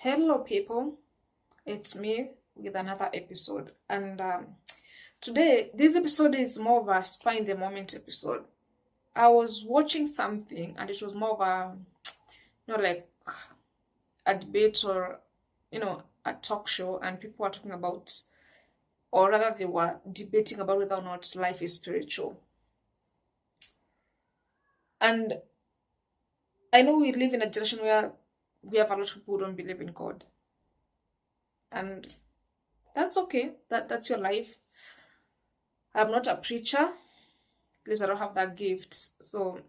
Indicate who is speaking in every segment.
Speaker 1: Hello, people. It's me with another episode, and today this episode is more of a spy in the moment episode. I was watching something, and it was more of a, like a debate or a talk show, and people were talking about, or rather, they were debating about whether or not life is spiritual. And I know we live in a generation where we have a lot of people who don't believe in God, and that's okay. That's your life. I'm not a preacher. At least I don't have that gift. So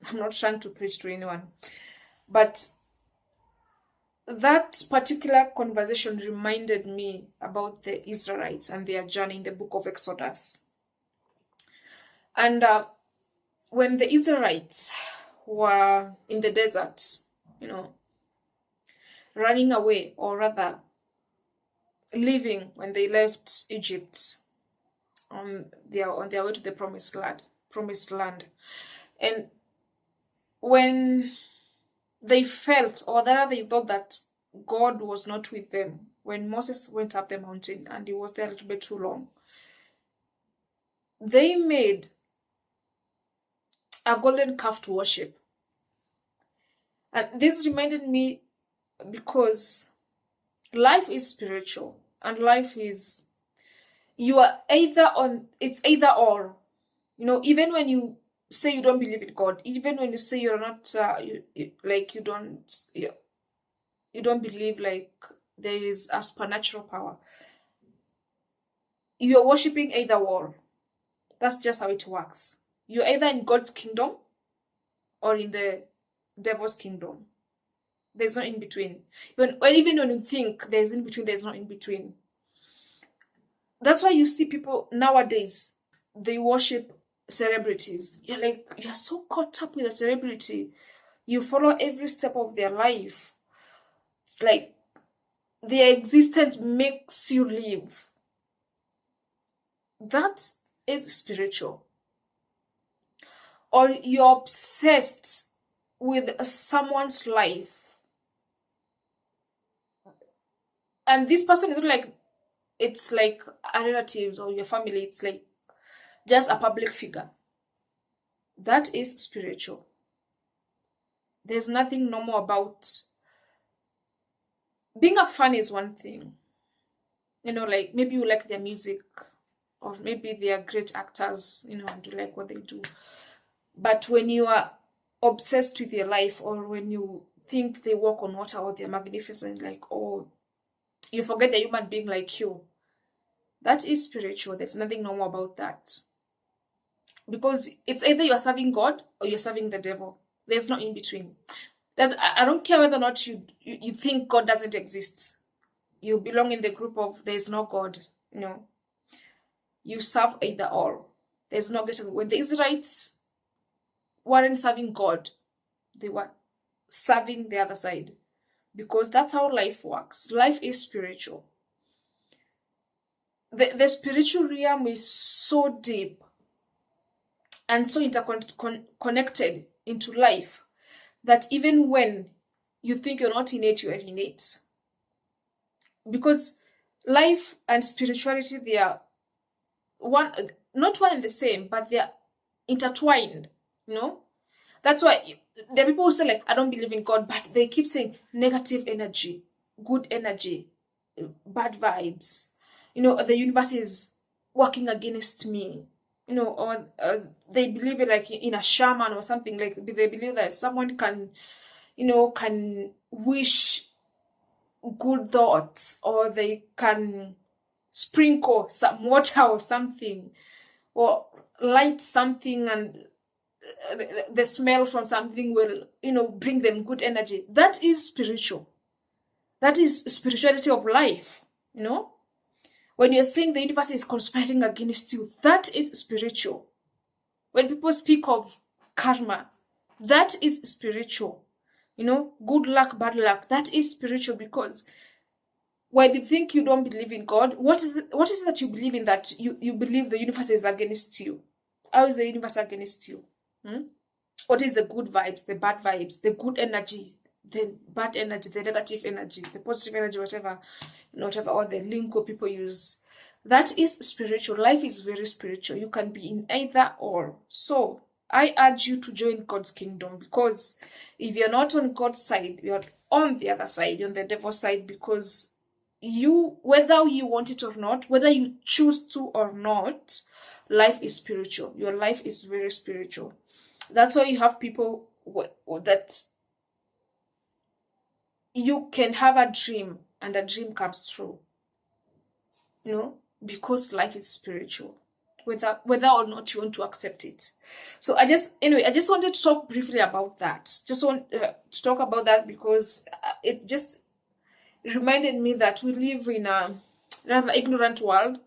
Speaker 1: I'm not trying to preach to anyone. But that particular conversation reminded me about the Israelites and their journey in the book of Exodus. And when the Israelites were in the desert, running away, or rather leaving when they left Egypt on their way to the promised land. And when they felt, or rather they thought, that God was not with them, when Moses went up the mountain and he was there a little bit too long, they made a golden calf to worship. And this reminded me, because life is spiritual, and life is, you are it's either or. Even when you say you don't believe in God, even when you say you're not, you don't believe like there is a supernatural power, you're worshipping either or. That's just how it works. You're either in God's kingdom or in the devil's kingdom. There's no in between. Even when you think there's in between, there's no in between. That's why you see people nowadays, they worship celebrities. You're so caught up with a celebrity. You follow every step of their life. It's like their existence makes you live. That is spiritual. Or you're obsessed with someone's life. And this person is not like, it's like a relative or your family. It's like just a public figure. That is spiritual. There's nothing normal about being a fan. Is one thing. Like maybe you like their music, or maybe they are great actors, and you like what they do. But when you are obsessed with their life, or when you think they walk on water or they're magnificent, like, oh, you forget they're human being like you. That is spiritual. There's nothing normal about that. Because it's either you're serving God or you're serving the devil. There's no in between. I don't care whether or not you think God doesn't exist. You belong in the group of there's no God. You serve either or. There's no getting. When the Israelites weren't serving God, they were serving the other side. Because that's how life works. Life is spiritual. The spiritual realm is so deep and so interconnected into life that even when you think you're not in it, you're in it. Because life and spirituality, they are not one and the same, but they are intertwined. That's why the people who say, like, I don't believe in God, but they keep saying negative energy, good energy, bad vibes. The universe is working against me. Or they believe it like in a shaman or something. Like they believe that someone can wish good thoughts, or they can sprinkle some water or something, or light something, and the smell from something will, bring them good energy. That is spiritual. That is spirituality of life, When you're saying the universe is conspiring against you, that is spiritual. When people speak of karma, that is spiritual. Good luck, bad luck, that is spiritual. Because when you think you don't believe in God, what is it that you believe in, that you believe the universe is against you? How is the universe against you? What is the good vibes, the bad vibes, the good energy, the bad energy, the negative energy, the positive energy, whatever, or the lingo people use. That is spiritual. Life is very spiritual. You can be in either or. So I urge you to join God's kingdom, because if you're not on God's side, you're on the other side, you're on the devil's side, because whether you want it or not, whether you choose to or not, life is spiritual. Your life is very spiritual. That's why you have people that you can have a dream and a dream comes true. Because life is spiritual, whether or not you want to accept it. So I just wanted to talk briefly about that. Just want to talk about that because it just reminded me that we live in a rather ignorant world,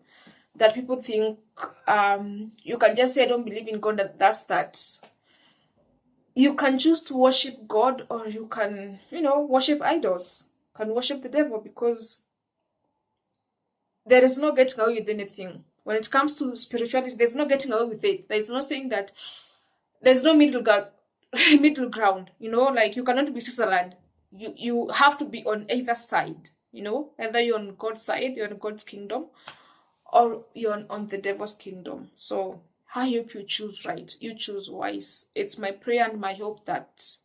Speaker 1: that people think you can just say, I don't believe in God, and that's that. You can choose to worship God, or you can, worship idols, can worship the devil, because there is no getting away with anything. When it comes to spirituality, there's no getting away with it. There's no saying that there's no middle ground. Like you cannot be Switzerland. You have to be on either side. Either you're on God's side, you're on God's kingdom, or you're on the devil's kingdom. So I hope you choose right. You choose wise. It's my prayer and my hope that,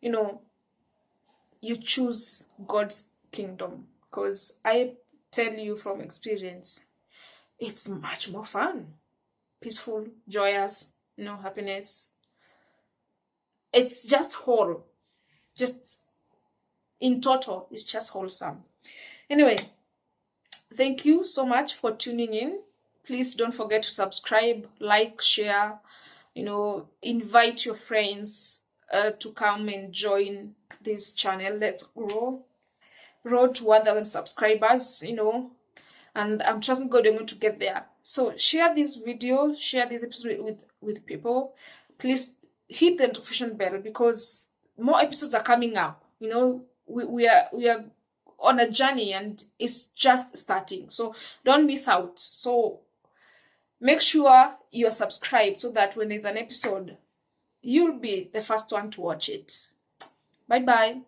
Speaker 1: you choose God's kingdom, because I tell you from experience, it's much more fun, peaceful, joyous, happiness. It's just whole. Just in total, it's just wholesome. Anyway, thank you so much for tuning in. Please don't forget to subscribe, like, share, invite your friends to come and join this channel. Let's grow. Road to 1,000 subscribers, and I'm trusting God we're going to get there. So share this video, share this episode with people. Please hit the notification bell, because more episodes are coming up. We are on a journey and it's just starting. So don't miss out. So make sure you are subscribed, so that when there's an episode, you'll be the first one to watch it. Bye bye.